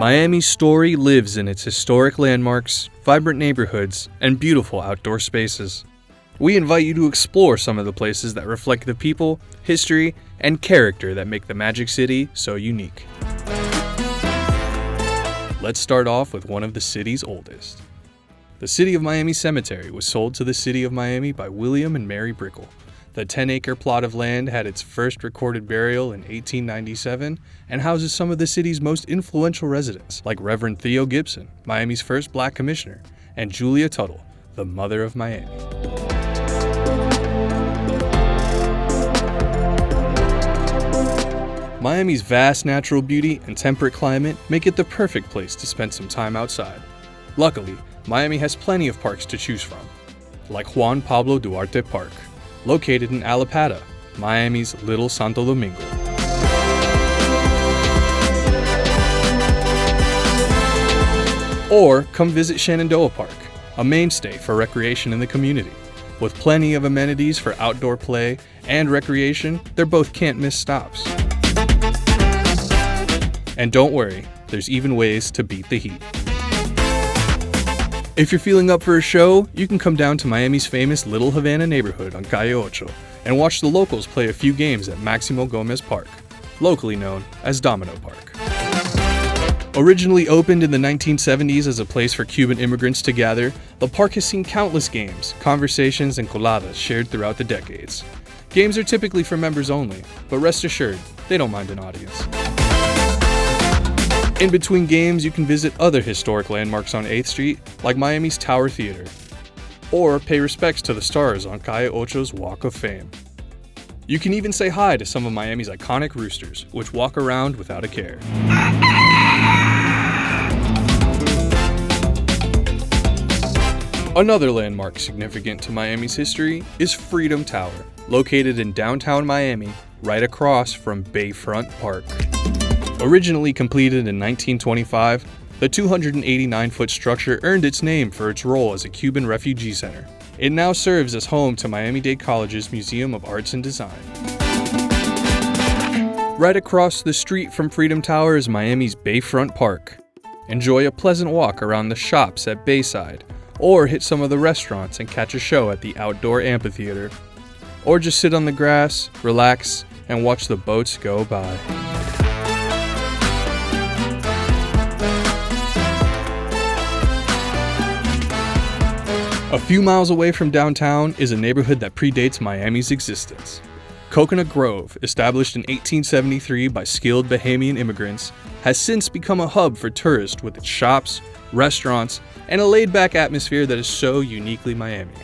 Miami's story lives in its historic landmarks, vibrant neighborhoods, and beautiful outdoor spaces. We invite you to explore some of the places that reflect the people, history, and character that make the Magic City so unique. Let's start off with one of the city's oldest. The City of Miami Cemetery was sold to the City of Miami by William and Mary Brickell. The 10-acre plot of land had its first recorded burial in 1897 and houses some of the city's most influential residents, like Reverend Theo Gibson, Miami's first black commissioner, and Julia Tuttle, the mother of Miami. Miami's vast natural beauty and temperate climate make it the perfect place to spend some time outside. Luckily, Miami has plenty of parks to choose from, like Juan Pablo Duarte Park, located in Allapattah, Miami's Little Santo Domingo. Or come visit Shenandoah Park, a mainstay for recreation in the community. With plenty of amenities for outdoor play and recreation, they're both can't-miss stops. And don't worry, there's even ways to beat the heat. If you're feeling up for a show, you can come down to Miami's famous Little Havana neighborhood on Calle Ocho and watch the locals play a few games at Maximo Gomez Park, locally known as Domino Park. Originally opened in the 1970s as a place for Cuban immigrants to gather, the park has seen countless games, conversations, and coladas shared throughout the decades. Games are typically for members only, but rest assured, they don't mind an audience. In between games, you can visit other historic landmarks on 8th Street, like Miami's Tower Theater, or pay respects to the stars on Calle Ocho's Walk of Fame. You can even say hi to some of Miami's iconic roosters, which walk around without a care. Another landmark significant to Miami's history is Freedom Tower, located in downtown Miami, right across from Bayfront Park. Originally completed in 1925, the 289-foot structure earned its name for its role as a Cuban refugee center. It now serves as home to Miami-Dade College's Museum of Arts and Design. Right across the street from Freedom Tower is Miami's Bayfront Park. Enjoy a pleasant walk around the shops at Bayside, or hit some of the restaurants and catch a show at the outdoor amphitheater. Or just sit on the grass, relax, and watch the boats go by. A few miles away from downtown is a neighborhood that predates Miami's existence. Coconut Grove, established in 1873 by skilled Bahamian immigrants, has since become a hub for tourists with its shops, restaurants, and a laid-back atmosphere that is so uniquely Miami.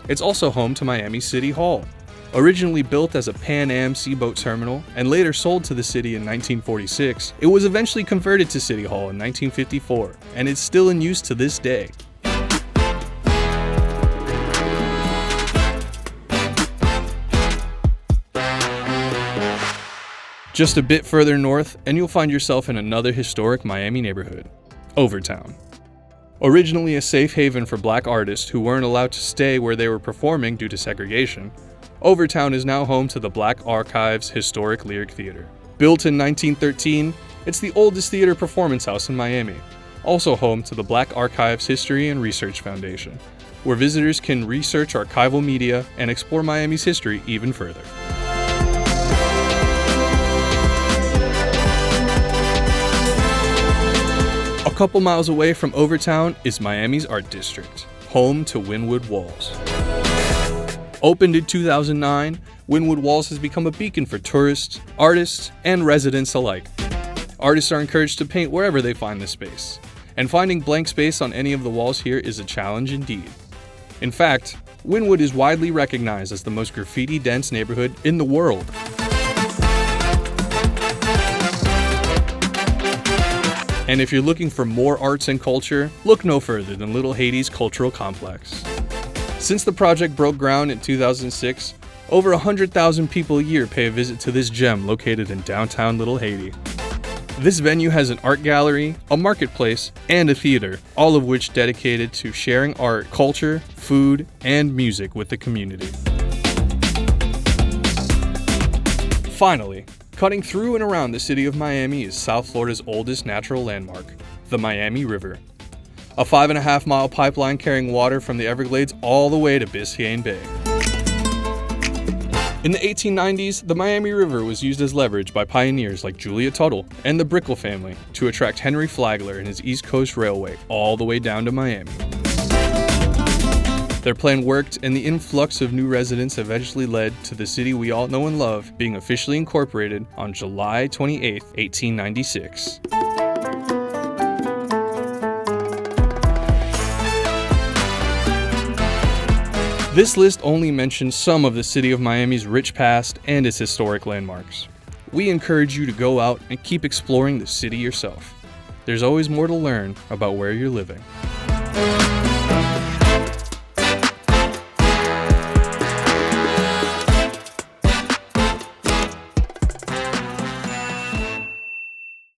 It's also home to Miami City Hall. Originally built as a Pan Am Seaboat terminal and later sold to the city in 1946, it was eventually converted to City Hall in 1954, and it's still in use to this day. Just a bit further north, and you'll find yourself in another historic Miami neighborhood, Overtown. Originally a safe haven for black artists who weren't allowed to stay where they were performing due to segregation, Overtown is now home to the Black Archives Historic Lyric Theater. Built in 1913, it's the oldest theater performance house in Miami, also home to the Black Archives History and Research Foundation, where visitors can research archival media and explore Miami's history even further. A couple miles away from Overtown is Miami's Art District, home to Wynwood Walls. Opened in 2009, Wynwood Walls has become a beacon for tourists, artists, and residents alike. Artists are encouraged to paint wherever they find the space, and finding blank space on any of the walls here is a challenge indeed. In fact, Wynwood is widely recognized as the most graffiti-dense neighborhood in the world. And if you're looking for more arts and culture, look no further than Little Haiti's Cultural Complex. Since the project broke ground in 2006, over 100,000 people a year pay a visit to this gem located in downtown Little Haiti. This venue has an art gallery, a marketplace, and a theater, all of which dedicated to sharing art, culture, food, and music with the community. Finally, cutting through and around the city of Miami is South Florida's oldest natural landmark, the Miami River, a 5.5-mile pipeline carrying water from the Everglades all the way to Biscayne Bay. In the 1890s, the Miami River was used as leverage by pioneers like Julia Tuttle and the Brickell family to attract Henry Flagler and his East Coast Railway all the way down to Miami. Their plan worked, and the influx of new residents eventually led to the city we all know and love being officially incorporated on July 28, 1896. This list only mentions some of the city of Miami's rich past and its historic landmarks. We encourage you to go out and keep exploring the city yourself. There's always more to learn about where you're living.